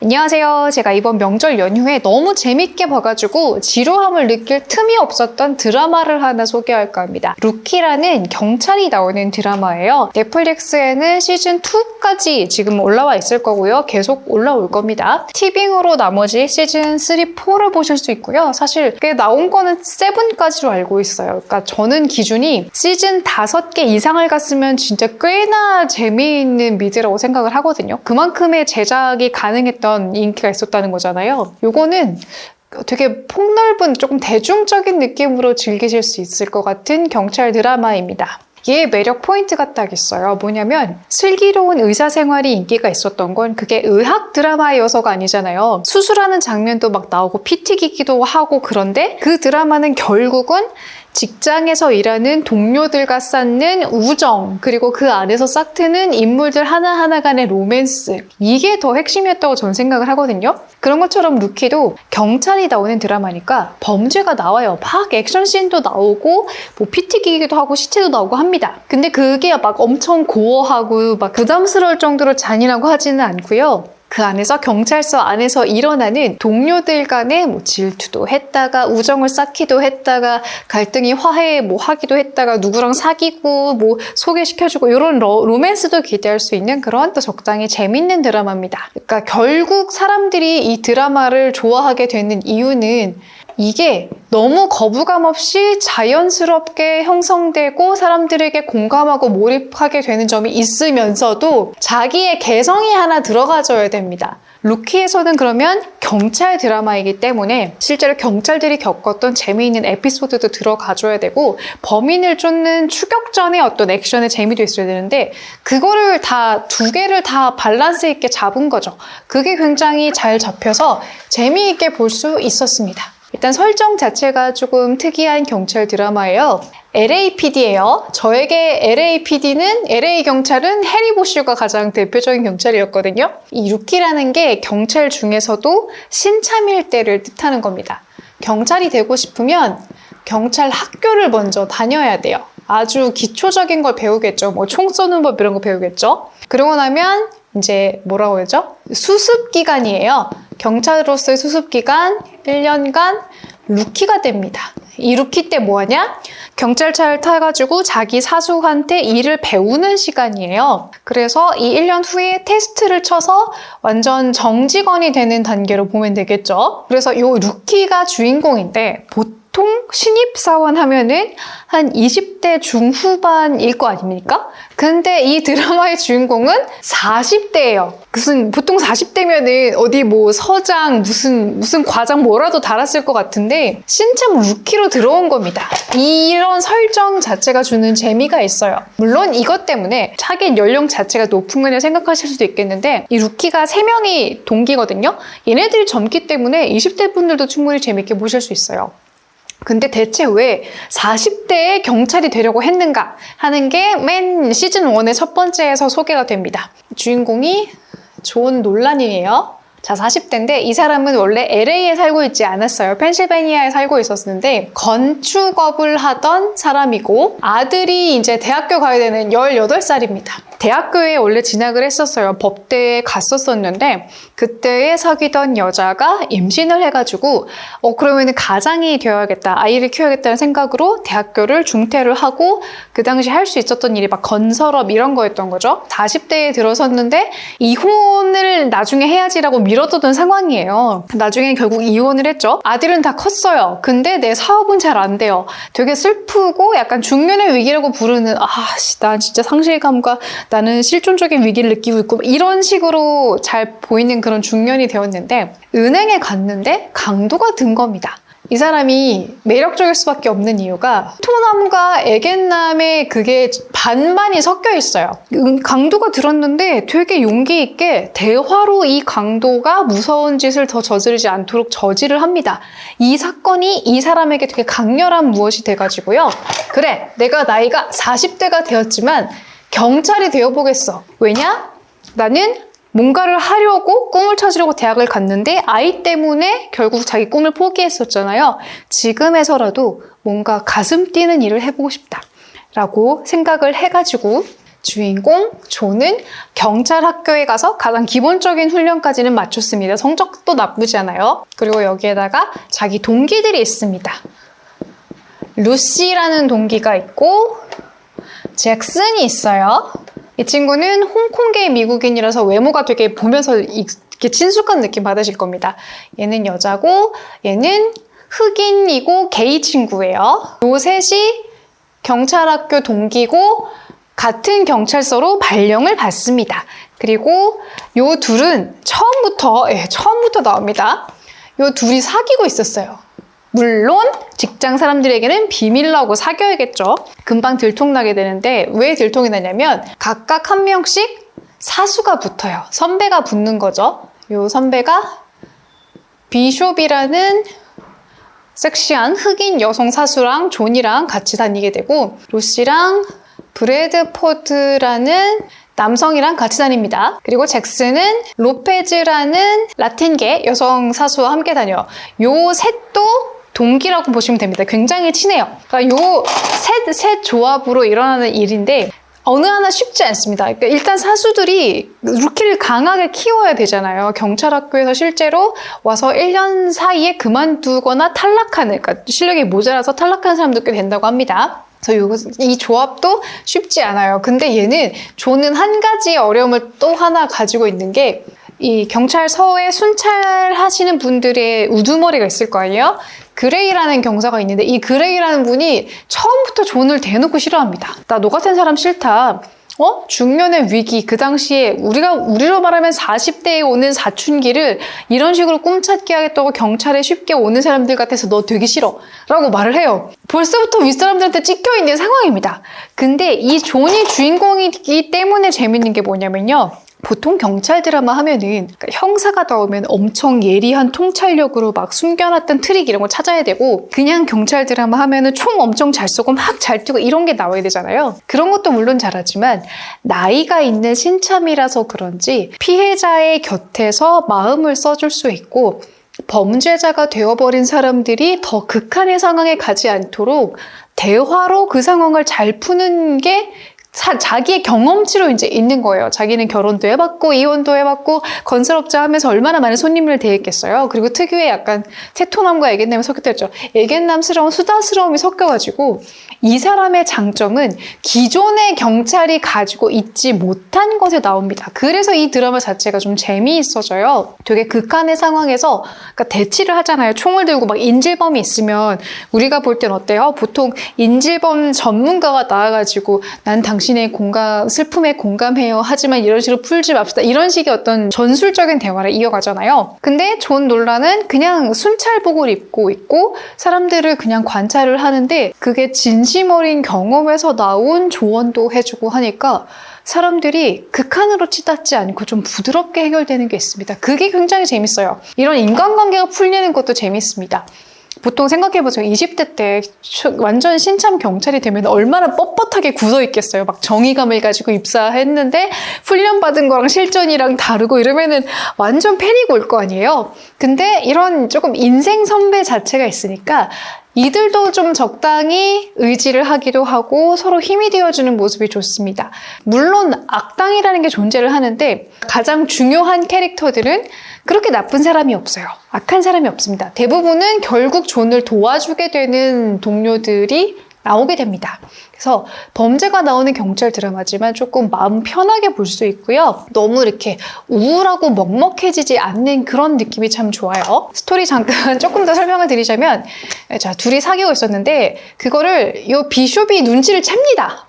안녕하세요. 제가 이번 명절 연휴에 너무 재밌게 봐가지고 지루함을 느낄 틈이 없었던 드라마를 하나 소개할까 합니다. 루키라는 경찰이 나오는 드라마예요. 넷플릭스에는 시즌2까지 지금 올라와 있을 거고요. 계속 올라올 겁니다. 티빙으로 나머지 시즌 3, 4를 보실 수 있고요. 사실 꽤 나온 거는 7까지로 알고 있어요. 그러니까 저는 기준이 시즌 5개 이상을 갔으면 진짜 꽤나 재미있는 미드라고 생각을 하거든요. 그만큼의 제작이 가능했던 인기가 있었다는 거잖아요. 요거는 되게 폭넓은 조금 대중적인 느낌으로 즐기실 수 있을 것 같은 경찰 드라마입니다. 얘의 매력 포인트가 딱 있어요. 뭐냐면 슬기로운 의사 생활이 인기가 있었던 건 그게 의학 드라마여서가 아니잖아요. 수술하는 장면도 막 나오고 피 튀기기도 하고 그런데 그 드라마는 결국은 직장에서 일하는 동료들과 쌓는 우정, 그리고 그 안에서 싹트는 인물들 하나하나 간의 로맨스, 이게 더 핵심이었다고 저는 생각을 하거든요. 그런 것처럼 루키도 경찰이 나오는 드라마니까 범죄가 나와요. 막 액션씬도 나오고 뭐 피 튀기기도 하고 시체도 나오고 합니다. 근데 그게 막 엄청 고어하고 막 부담스러울 정도로 잔인하고 하지는 않고요. 그 안에서 경찰서 안에서 일어나는 동료들 간의 뭐 질투도 했다가 우정을 쌓기도 했다가 갈등이 화해 뭐 하기도 했다가 누구랑 사귀고 뭐 소개시켜주고 이런 로맨스도 기대할 수 있는 그런 또 적당히 재밌는 드라마입니다. 그러니까 결국 사람들이 이 드라마를 좋아하게 되는 이유는 이게 너무 거부감 없이 자연스럽게 형성되고 사람들에게 공감하고 몰입하게 되는 점이 있으면서도 자기의 개성이 하나 들어가줘야 됩니다. 루키에서는 그러면 경찰 드라마이기 때문에 실제로 경찰들이 겪었던 재미있는 에피소드도 들어가줘야 되고 범인을 쫓는 추격전의 어떤 액션의 재미도 있어야 되는데 그거를 다 두 개를 다 밸런스 있게 잡은 거죠. 그게 굉장히 잘 잡혀서 재미있게 볼 수 있었습니다. 일단 설정 자체가 조금 특이한 경찰 드라마예요. LAPD예요. 저에게 LA 경찰은 해리 보슈가 가장 대표적인 경찰이었거든요. 이 루키라는 게 경찰 중에서도 신참일대를 뜻하는 겁니다. 경찰이 되고 싶으면 경찰 학교를 먼저 다녀야 돼요. 아주 기초적인 걸 배우겠죠. 뭐 총 쏘는 법 이런 거 배우겠죠. 그러고 나면 이제 뭐라고 하죠? 수습기간이에요. 경찰으로서의 수습기간 1년간 루키가 됩니다. 이 루키 때 뭐하냐? 경찰차를 타가지고 자기 사수한테 일을 배우는 시간이에요. 그래서 이 1년 후에 테스트를 쳐서 완전 정직원이 되는 단계로 보면 되겠죠. 그래서 이 루키가 주인공인데 보통 신입사원 하면은 한 20대 중후반일 거 아닙니까? 근데 이 드라마의 주인공은 40대예요. 보통 40대면은 어디 뭐 서장, 무슨 과장 뭐라도 달았을 것 같은데 신참 루키로 들어온 겁니다. 이런 설정 자체가 주는 재미가 있어요. 물론 이것 때문에 타겟 연령 자체가 높은 거냐 생각하실 수도 있겠는데 이 루키가 3명이 동기거든요. 얘네들이 젊기 때문에 20대 분들도 충분히 재밌게 보실 수 있어요. 근데 대체 왜 40대의 경찰이 되려고 했는가 하는 게 맨 시즌 1의 첫 번째에서 소개가 됩니다. 주인공이 존 놀란이에요. 자, 40대인데 이 사람은 원래 LA에 살고 있지 않았어요. 펜실베니아에 살고 있었는데 건축업을 하던 사람이고 아들이 이제 대학교 가야 되는 18살입니다. 대학교에 원래 진학을 했었어요. 법대에 갔었었는데 그때에 사귀던 여자가 임신을 해가지고 그러면 가장이 되어야겠다. 아이를 키워야겠다는 생각으로 대학교를 중퇴를 하고 그 당시 할 수 있었던 일이 막 건설업 이런 거였던 거죠. 40대에 들어섰는데 이혼을 나중에 해야지라고 밀어두던 상황이에요. 나중에 결국 이혼을 했죠. 아들은 다 컸어요. 근데 내 사업은 잘 안 돼요. 되게 슬프고 약간 중년의 위기라고 부르는 난 진짜 상실감과 나는 실존적인 위기를 느끼고 있고 이런 식으로 잘 보이는 그런 중년이 되었는데 은행에 갔는데 강도가 든 겁니다. 이 사람이 매력적일 수밖에 없는 이유가 토남과 애견남의 그게 반반이 섞여 있어요. 강도가 들었는데 되게 용기 있게 대화로 이 강도가 무서운 짓을 더 저지르지 않도록 저지를 합니다. 이 사건이 이 사람에게 되게 강렬한 무엇이 돼가지고요. 그래, 내가 나이가 40대가 되었지만 경찰이 되어보겠어. 왜냐? 나는 뭔가를 하려고 꿈을 찾으려고 대학을 갔는데 아이 때문에 결국 자기 꿈을 포기했었잖아요. 지금에서라도 뭔가 가슴 뛰는 일을 해보고 싶다 라고 생각을 해가지고 주인공 조는 경찰 학교에 가서 가장 기본적인 훈련까지는 마쳤습니다. 성적도 나쁘지 않아요. 그리고 여기에다가 자기 동기들이 있습니다. 루시라는 동기가 있고 잭슨이 있어요. 이 친구는 홍콩계 미국인이라서 외모가 되게 보면서 이렇게 친숙한 느낌 받으실 겁니다. 얘는 여자고 얘는 흑인이고 게이 친구예요. 요 셋이 경찰학교 동기고 같은 경찰서로 발령을 받습니다. 그리고 요 둘은 처음부터 나옵니다. 요 둘이 사귀고 있었어요. 물론 직장 사람들에게는 비밀로 사귀어야겠죠. 금방 들통나게 되는데 왜 들통이 나냐면 각각 한 명씩 사수가 붙어요. 선배가 붙는 거죠. 요 선배가 비숍이라는 섹시한 흑인 여성 사수랑 존이랑 같이 다니게 되고 루시랑 브래드포드라는 남성이랑 같이 다닙니다. 그리고 잭슨은 로페즈라는 라틴계 여성 사수와 함께 다녀요. 요 셋도 동기라고 보시면 됩니다. 굉장히 친해요. 그러니까 요 셋 조합으로 일어나는 일인데 어느 하나 쉽지 않습니다. 그러니까 일단 사수들이 루키를 강하게 키워야 되잖아요. 경찰학교에서 실제로 와서 1년 사이에 그만두거나 탈락하는, 그러니까 실력이 모자라서 탈락하는 사람도 꽤 된다고 합니다. 그래서 이 조합도 쉽지 않아요. 근데 조는 한 가지 어려움을 또 하나 가지고 있는 게 이 경찰서에 순찰하시는 분들의 우두머리가 있을 거 아니에요? 그레이라는 경사가 있는데 이 그레이라는 분이 처음부터 존을 대놓고 싫어합니다. 나 너 같은 사람 싫다. 중년의 위기, 그 당시에 우리로 말하면 40대에 오는 사춘기를 이런 식으로 꿈찾게 하겠다고 경찰에 쉽게 오는 사람들 같아서 너 되게 싫어 라고 말을 해요. 벌써부터 윗사람들한테 찍혀있는 상황입니다. 근데 이 존이 주인공이기 때문에 재밌는 게 뭐냐면요. 보통 경찰 드라마 하면은 형사가 나오면 엄청 예리한 통찰력으로 막 숨겨놨던 트릭 이런 거 찾아야 되고 그냥 경찰 드라마 하면은 총 엄청 잘 쏘고 막 잘 뛰고 이런 게 나와야 되잖아요. 그런 것도 물론 잘하지만 나이가 있는 신참이라서 그런지 피해자의 곁에서 마음을 써줄 수 있고 범죄자가 되어버린 사람들이 더 극한의 상황에 가지 않도록 대화로 그 상황을 잘 푸는 게 자기의 경험치로 이제 있는 거예요. 자기는 결혼도 해봤고 이혼도 해봤고 건설업자 하면서 얼마나 많은 손님을 대했겠어요. 그리고 특유의 약간 테토남과 애견남이 섞였다 했죠. 애견남스러운 수다스러움이 섞여가지고 이 사람의 장점은 기존의 경찰이 가지고 있지 못한 것에 나옵니다. 그래서 이 드라마 자체가 좀 재미있어져요. 되게 극한의 상황에서 그러니까 대치를 하잖아요. 총을 들고 막 인질범이 있으면 우리가 볼 땐 어때요? 보통 인질범 전문가가 나와가지고 난 당신의 슬픔에 공감해요. 하지만 이런 식으로 풀지 맙시다. 이런 식의 어떤 전술적인 대화를 이어가잖아요. 근데 존 놀란은 그냥 순찰복을 입고 있고 사람들을 그냥 관찰을 하는데 그게 진심 어린 경험에서 나온 조언도 해주고 하니까 사람들이 극한으로 치닫지 않고 좀 부드럽게 해결되는 게 있습니다. 그게 굉장히 재밌어요. 이런 인간관계가 풀리는 것도 재밌습니다. 보통 생각해보세요. 20대 때 완전 신참 경찰이 되면 얼마나 뻣뻣하게 굳어있겠어요. 막 정의감을 가지고 입사했는데 훈련받은 거랑 실전이랑 다르고 이러면은 완전 패닉 올 거 아니에요. 근데 이런 조금 인생 선배 자체가 있으니까 이들도 좀 적당히 의지를 하기도 하고 서로 힘이 되어주는 모습이 좋습니다. 물론 악당이라는 게 존재를 하는데 가장 중요한 캐릭터들은 그렇게 나쁜 사람이 없어요. 악한 사람이 없습니다. 대부분은 결국 존을 도와주게 되는 동료들이 나오게 됩니다. 그래서 범죄가 나오는 경찰 드라마지만 조금 마음 편하게 볼 수 있고요. 너무 이렇게 우울하고 먹먹해지지 않는 그런 느낌이 참 좋아요. 스토리 잠깐 조금 더 설명을 드리자면 자, 둘이 사귀고 있었는데 그거를 요 비숍이 눈치를 챕니다.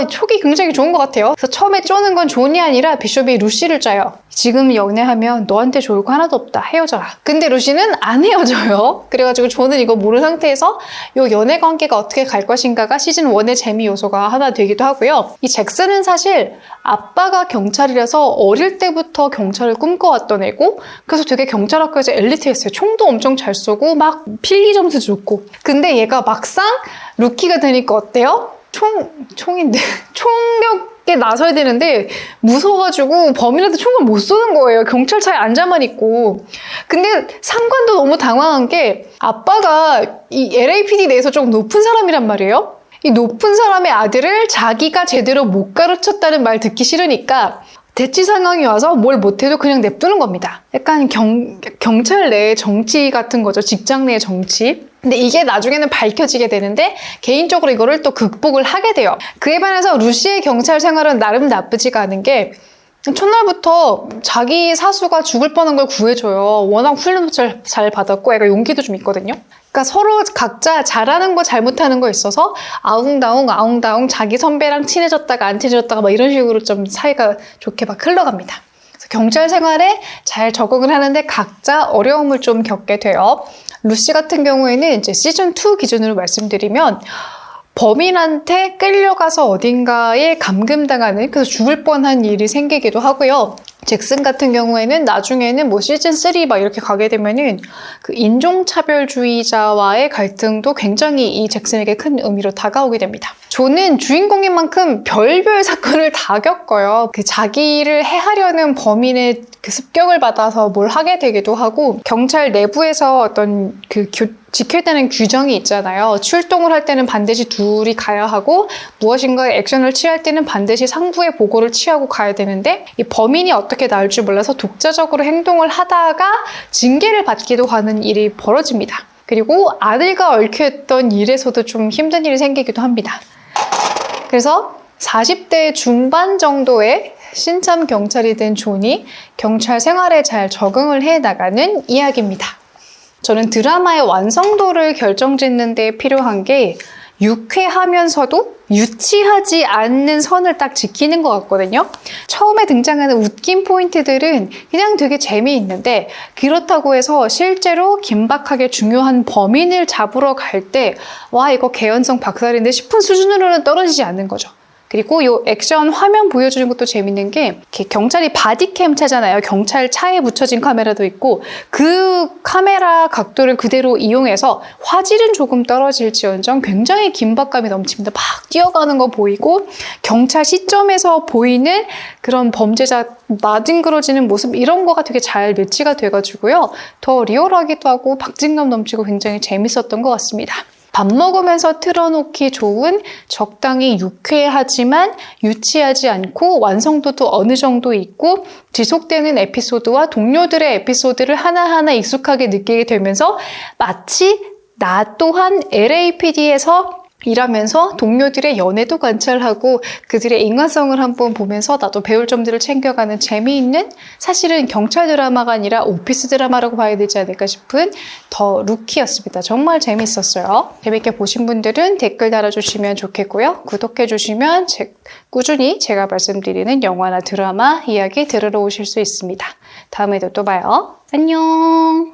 촉이 굉장히 좋은 것 같아요. 그래서 처음에 쪼는 건 존이 아니라 비숍이 루시를 짜요. 지금 연애하면 너한테 좋을 거 하나도 없다. 헤어져라. 근데 루시는 안 헤어져요. 그래가지고 존은 이거 모르는 상태에서 요 연애 관계가 어떻게 갈 것인가가 시즌 1의 재미 요소가 하나 되기도 하고요. 이 잭슨은 사실 아빠가 경찰이라서 어릴 때부터 경찰을 꿈꿔왔던 애고 그래서 되게 경찰학교에서 엘리트였어요. 총도 엄청 잘 쏘고 막 필기 점수 좋고 근데 얘가 막상 루키가 되니까 어때요? 총인데 총격에 나서야 되는데 무서워가지고 범인한테 총을 못 쏘는 거예요. 경찰차에 앉아만 있고. 근데 상관도 너무 당황한 게 아빠가 이 LAPD 내에서 좀 높은 사람이란 말이에요. 이 높은 사람의 아들을 자기가 제대로 못 가르쳤다는 말 듣기 싫으니까 대치 상황이 와서 뭘 못해도 그냥 냅두는 겁니다. 약간 경찰 내의 정치 같은 거죠. 직장 내의 정치. 근데 이게 나중에는 밝혀지게 되는데 개인적으로 이거를 또 극복을 하게 돼요. 그에 반해서 루시의 경찰 생활은 나름 나쁘지가 않은 게 첫날부터 자기 사수가 죽을 뻔한 걸 구해줘요. 워낙 훈련도 잘 받았고 애가 용기도 좀 있거든요. 그러니까 서로 각자 잘하는 거 잘못하는 거 있어서 아웅다웅 자기 선배랑 친해졌다가 안 친해졌다가 막 이런 식으로 좀 사이가 좋게 막 흘러갑니다. 그래서 경찰 생활에 잘 적응을 하는데 각자 어려움을 좀 겪게 돼요. 루시 같은 경우에는 이제 시즌2 기준으로 말씀드리면 범인한테 끌려가서 어딘가에 감금당하는, 그래서 죽을 뻔한 일이 생기기도 하고요. 잭슨 같은 경우에는 나중에는 뭐 시즌3 막 이렇게 가게 되면은 그 인종차별주의자와의 갈등도 굉장히 이 잭슨에게 큰 의미로 다가오게 됩니다. 존은 주인공인 만큼 별별 사건을 다 겪어요. 그 자기를 해하려는 범인의 그 습격을 받아서 뭘 하게 되기도 하고, 경찰 내부에서 어떤 그 지켜야 되는 규정이 있잖아요. 출동을 할 때는 반드시 둘이 가야 하고 무엇인가 액션을 취할 때는 반드시 상부의 보고를 취하고 가야 되는데 이 범인이 어떻게 나올 줄 몰라서 독자적으로 행동을 하다가 징계를 받기도 하는 일이 벌어집니다. 그리고 아들과 얽혀있던 일에서도 좀 힘든 일이 생기기도 합니다. 그래서 40대 중반 정도의 신참 경찰이 된 존이 경찰 생활에 잘 적응을 해 나가는 이야기입니다. 저는 드라마의 완성도를 결정짓는 데 필요한 게 유쾌하면서도 유치하지 않는 선을 딱 지키는 것 같거든요. 처음에 등장하는 웃긴 포인트들은 그냥 되게 재미있는데 그렇다고 해서 실제로 긴박하게 중요한 범인을 잡으러 갈 때 와 이거 개연성 박살인데 싶은 수준으로는 떨어지지 않는 거죠. 그리고 이 액션 화면 보여주는 것도 재밌는 게 경찰이 바디캠 차잖아요. 경찰 차에 붙여진 카메라도 있고 그 카메라 각도를 그대로 이용해서 화질은 조금 떨어질지언정 굉장히 긴박감이 넘칩니다. 막 뛰어가는 거 보이고 경찰 시점에서 보이는 그런 범죄자 나뒹굴어지는 모습 이런 거가 되게 잘 매치가 돼가지고요. 더 리얼하기도 하고 박진감 넘치고 굉장히 재밌었던 것 같습니다. 밥 먹으면서 틀어놓기 좋은 적당히 유쾌하지만 유치하지 않고 완성도도 어느 정도 있고 지속되는 에피소드와 동료들의 에피소드를 하나하나 익숙하게 느끼게 되면서 마치 나 또한 LAPD에서 일하면서 동료들의 연애도 관찰하고 그들의 인간성을 한번 보면서 나도 배울 점들을 챙겨가는 재미있는, 사실은 경찰 드라마가 아니라 오피스 드라마라고 봐야 되지 않을까 싶은 더 루키였습니다. 정말 재밌었어요. 재밌게 보신 분들은 댓글 달아주시면 좋겠고요. 구독해주시면 꾸준히 제가 말씀드리는 영화나 드라마 이야기 들으러 오실 수 있습니다. 다음에도 또 봐요. 안녕.